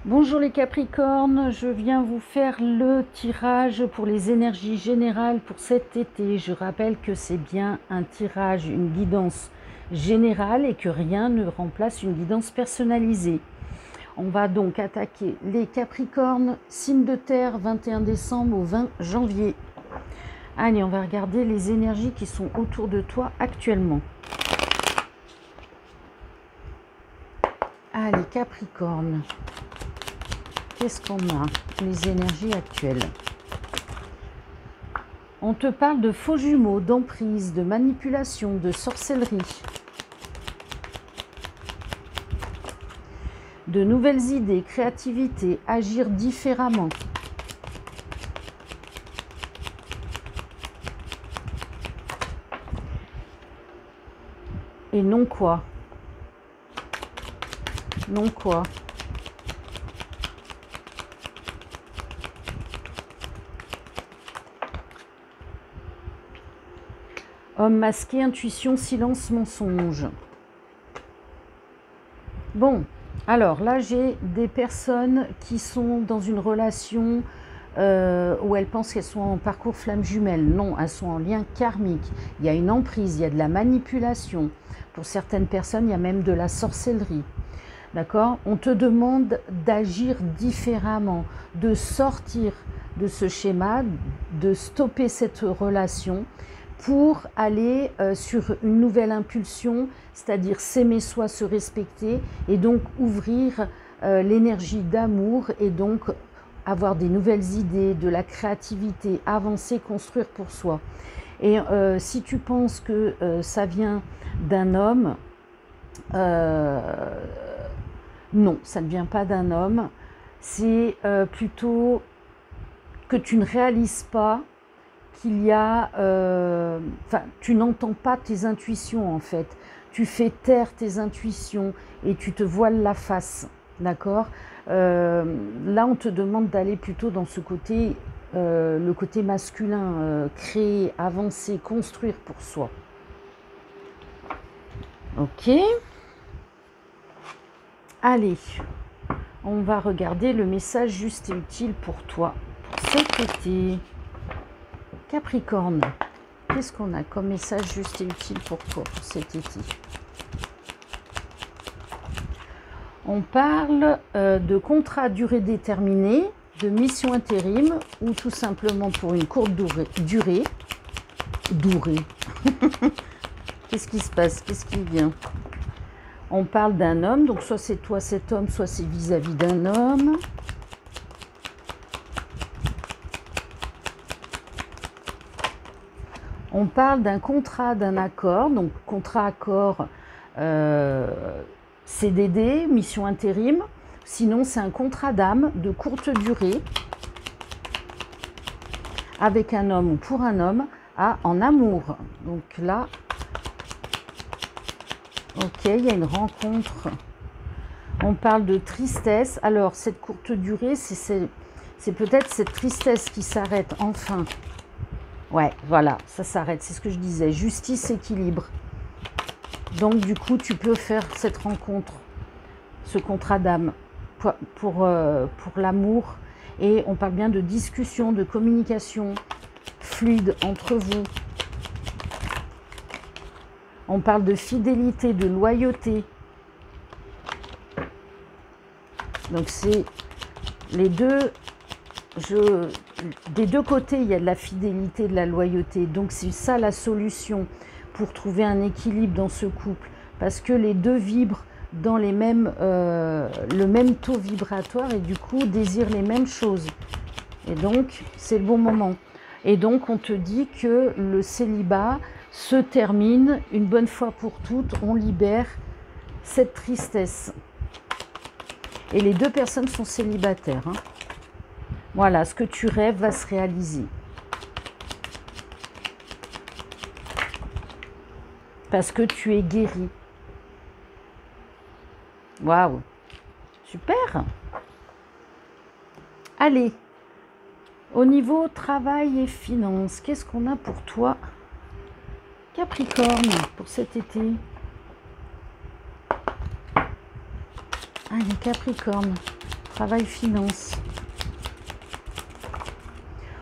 Bonjour les Capricornes, je viens vous faire le tirage pour les énergies générales pour cet été. Je rappelle que c'est bien un tirage, une guidance générale et que rien ne remplace une guidance personnalisée. On va donc attaquer les Capricornes, signe de terre, 21 décembre au 20 janvier. Allez, on va regarder les énergies qui sont autour de toi actuellement. Allez, Capricorne. Qu'est-ce qu'on a? Les énergies actuelles. On te parle de faux jumeaux, d'emprise, de manipulation, de sorcellerie. De nouvelles idées, créativité, agir différemment. Et non quoi? Non quoi? Homme masqué, intuition, silence, mensonge. Bon, alors là j'ai des personnes qui sont dans une relation où elles pensent qu'elles sont en parcours flamme jumelle. Non, elles sont en lien karmique. Il y a une emprise, il y a de la manipulation. Pour certaines personnes, il y a même de la sorcellerie. D'accord? On te demande d'agir différemment, de sortir de ce schéma, de stopper cette relation pour aller sur une nouvelle impulsion, c'est-à-dire s'aimer soi, se respecter et donc ouvrir l'énergie d'amour et donc avoir des nouvelles idées, de la créativité, avancer, construire pour soi. Et si tu penses que ça vient d'un homme, non, ça ne vient pas d'un homme, c'est plutôt que tu ne réalises pas qu'il y a, tu n'entends pas tes intuitions en fait, tu fais taire tes intuitions et tu te voiles la face, d'accord? Là on te demande d'aller plutôt dans ce côté, le côté masculin, créer, avancer, construire pour soi. Ok. Allez, on va regarder le message juste et utile pour toi, pour cet été. Capricorne, qu'est-ce qu'on a comme message juste et utile pour toi pour cet été? On parle de contrat à durée déterminée, de mission intérim ou tout simplement pour une courte durée. Qu'est-ce qui se passe? Qu'est-ce qui vient? On parle d'un homme, donc soit c'est toi cet homme, soit c'est vis-à-vis d'un homme. On parle d'un contrat, d'un accord, donc contrat-accord, CDD, mission intérim. Sinon, c'est un contrat d'âme de courte durée avec un homme ou pour un homme en amour. Donc là, ok, il y a une rencontre. On parle de tristesse. Alors, cette courte durée, c'est peut-être cette tristesse qui s'arrête enfin. Ouais, voilà, ça s'arrête, c'est ce que je disais. Justice, équilibre. Donc, du coup, tu peux faire cette rencontre, ce contrat d'âme pour l'amour. Et on parle bien de discussion, de communication fluide entre vous. On parle de fidélité, de loyauté. Donc, c'est les deux... des deux côtés, il y a de la fidélité, de la loyauté. Donc, c'est ça la solution pour trouver un équilibre dans ce couple. Parce que les deux vibrent dans le même taux vibratoire et du coup, désirent les mêmes choses. Et donc, c'est le bon moment. Et donc, on te dit que le célibat se termine une bonne fois pour toutes. On libère cette tristesse. Et les deux personnes sont célibataires, hein. Voilà, ce que tu rêves va se réaliser. Parce que tu es guéri. Waouh, super. Allez, au niveau travail et finances, qu'est-ce qu'on a pour toi, Capricorne, pour cet été? Allez, Capricorne. Travail, finance.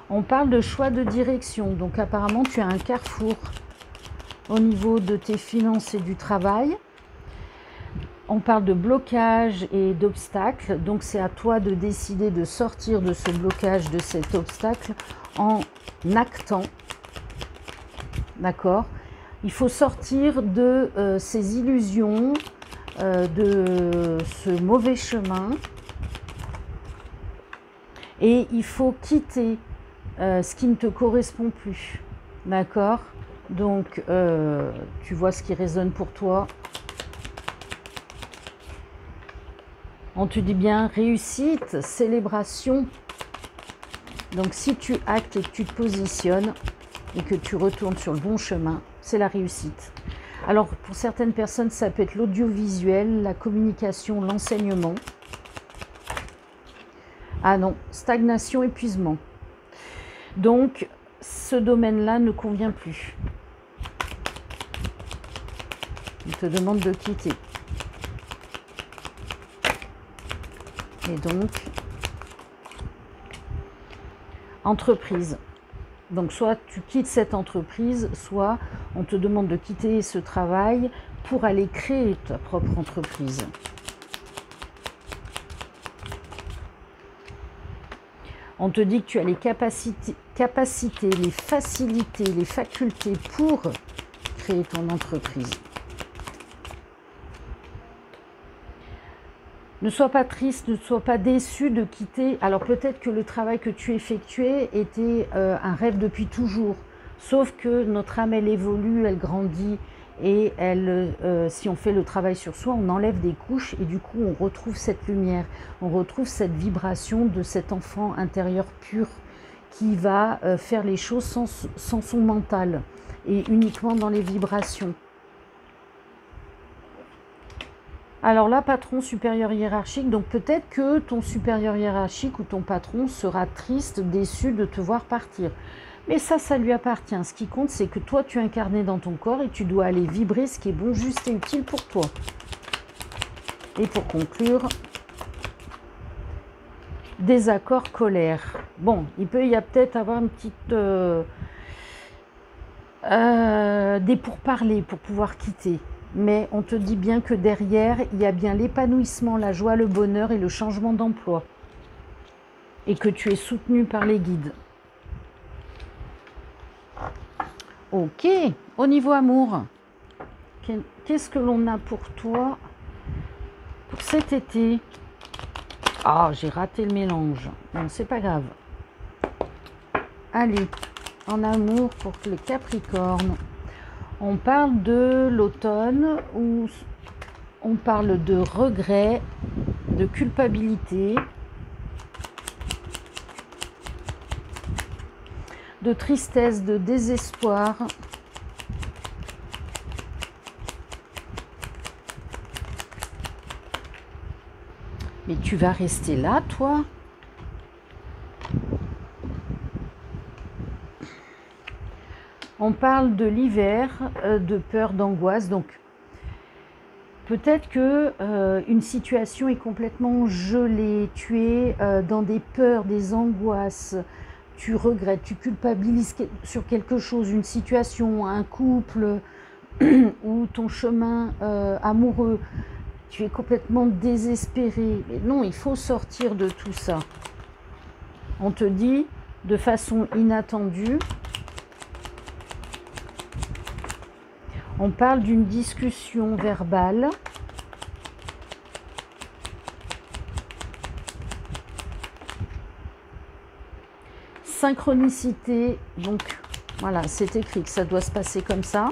On parle de choix de direction. Donc apparemment, tu as un carrefour au niveau de tes finances et du travail. On parle de blocage et d'obstacles. Donc c'est à toi de décider de sortir de ce blocage, de cet obstacle, en actant. D'accord? Il faut sortir de ces illusions, de ce mauvais chemin. Et il faut quitter ce qui ne te correspond plus. D'accord? Donc, tu vois ce qui résonne pour toi. On te dit bien réussite, célébration. Donc, si tu actes et que tu te positionnes et que tu retournes sur le bon chemin, c'est la réussite. Alors, pour certaines personnes, ça peut être l'audiovisuel, la communication, l'enseignement. Ah non, stagnation, épuisement. Donc, ce domaine-là ne convient plus. Il te demande de quitter. Et donc, entreprise. Donc, soit tu quittes cette entreprise, soit on te demande de quitter ce travail pour aller créer ta propre entreprise. On te dit que tu as les capacités, les facilités, les facultés pour créer ton entreprise. Ne sois pas triste, ne sois pas déçu de quitter. Alors peut-être que le travail que tu effectuais était un rêve depuis toujours. Sauf que notre âme, elle évolue, elle grandit. Et si on fait le travail sur soi, on enlève des couches et du coup, on retrouve cette lumière. On retrouve cette vibration de cet enfant intérieur pur qui va faire les choses sans son mental et uniquement dans les vibrations. Alors là, patron supérieur hiérarchique, donc peut-être que ton supérieur hiérarchique ou ton patron sera triste, déçu de te voir partir. Mais ça lui appartient. Ce qui compte, c'est que toi, tu es incarné dans ton corps et tu dois aller vibrer ce qui est bon, juste et utile pour toi. Et pour conclure, désaccord, colère. Bon, il peut y a peut-être avoir une petite... des pourparlers pour pouvoir quitter. Mais on te dit bien que derrière, il y a bien l'épanouissement, la joie, le bonheur et le changement d'emploi. Et que tu es soutenu par les guides. Ok, au niveau amour, qu'est-ce que l'on a pour toi pour cet été? Ah, j'ai raté le mélange. Bon, c'est pas grave. Allez, en amour pour le Capricorne. On parle de l'automne où on parle de regret, de culpabilité, de tristesse, de désespoir. Mais tu vas rester là, toi? On parle de l'hiver, de peur, d'angoisse. Donc, peut-être que une situation est complètement gelée. Tu es dans des peurs, des angoisses. Tu regrettes, tu culpabilises sur quelque chose, une situation, un couple ou ton chemin amoureux. Tu es complètement désespéré. Mais non, il faut sortir de tout ça. On te dit de façon inattendue. On parle d'une discussion verbale. Synchronicité, donc voilà, c'est écrit que ça doit se passer comme ça.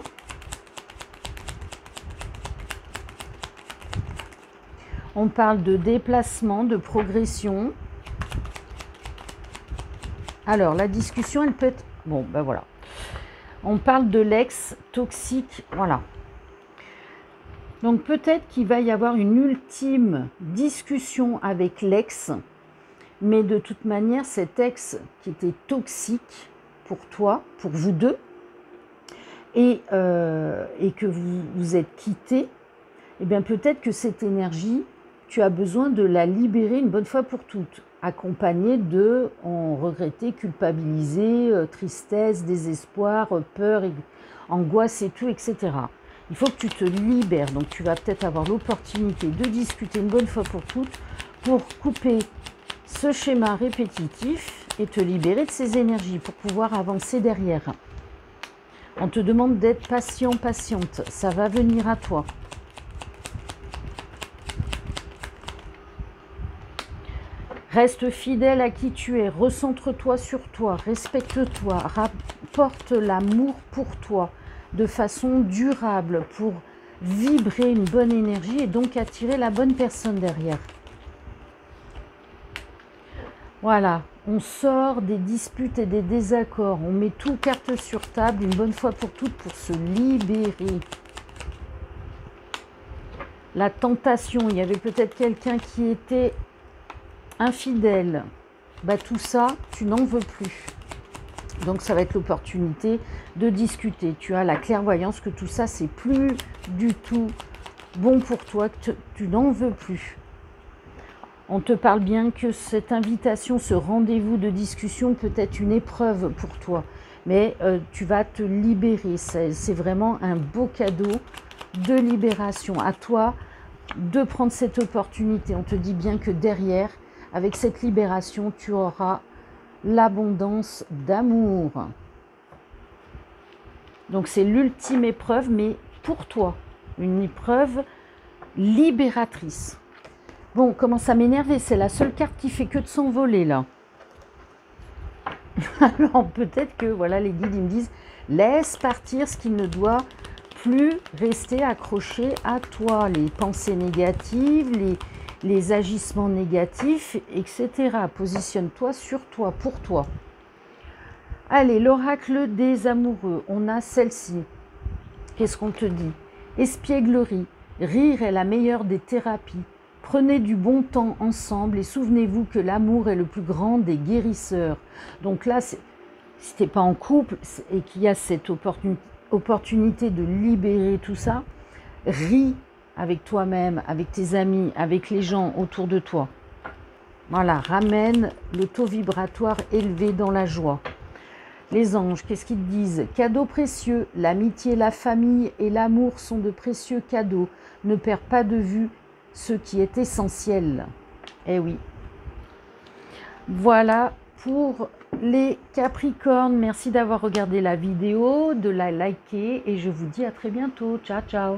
On parle de déplacement, de progression. Alors, la discussion, elle peut être... Bon, ben voilà. On parle de l'ex toxique, voilà. Donc, peut-être qu'il va y avoir une ultime discussion avec l'ex, mais de toute manière, cet ex qui était toxique pour toi, pour vous deux, et que vous êtes quittés, eh bien, peut-être que cette énergie, tu as besoin de la libérer une bonne fois pour toutes, accompagnée de en regretter, culpabiliser, tristesse, désespoir, peur, angoisse et tout, etc. Il faut que tu te libères. Donc tu vas peut-être avoir l'opportunité de discuter une bonne fois pour toutes pour couper ce schéma répétitif et te libérer de ces énergies pour pouvoir avancer derrière. On te demande d'être patient, patiente. Ça va venir à toi. Reste fidèle à qui tu es. Recentre-toi sur toi. Respecte-toi. Rapporte l'amour pour toi de façon durable pour vibrer une bonne énergie et donc attirer la bonne personne derrière. Voilà, on sort des disputes et des désaccords, on met tout carte sur table une bonne fois pour toutes pour se libérer. La tentation, il y avait peut-être quelqu'un qui était infidèle. Bah, tout ça, tu n'en veux plus. Donc ça va être l'opportunité de discuter. Tu as la clairvoyance que tout ça, c'est plus du tout bon pour toi, que tu n'en veux plus. On te parle bien que cette invitation, ce rendez-vous de discussion peut être une épreuve pour toi. Mais tu vas te libérer. C'est vraiment un beau cadeau de libération. À toi de prendre cette opportunité. On te dit bien que derrière, avec cette libération, tu auras l'abondance d'amour. Donc c'est l'ultime épreuve, mais pour toi. Une épreuve libératrice. Bon, commence à m'énerver, c'est la seule carte qui fait que de s'envoler là. Alors peut-être que voilà, les guides ils me disent laisse partir ce qui ne doit plus rester accroché à toi, les pensées négatives, les agissements négatifs, etc. Positionne-toi sur toi, pour toi. Allez, l'oracle des amoureux, on a celle-ci. Qu'est-ce qu'on te dit? Espièglerie, rire est la meilleure des thérapies. Prenez du bon temps ensemble et souvenez-vous que l'amour est le plus grand des guérisseurs. Donc là, si tu n'es pas en couple et qu'il y a cette opportunité de libérer tout ça, ris avec toi-même, avec tes amis, avec les gens autour de toi. Voilà, ramène le taux vibratoire élevé dans la joie. Les anges, qu'est-ce qu'ils te disent? Cadeaux précieux, l'amitié, la famille et l'amour sont de précieux cadeaux. Ne perds pas de vue ce qui est essentiel. Eh oui. Voilà pour les Capricornes. Merci d'avoir regardé la vidéo, de la liker et je vous dis à très bientôt. Ciao, ciao.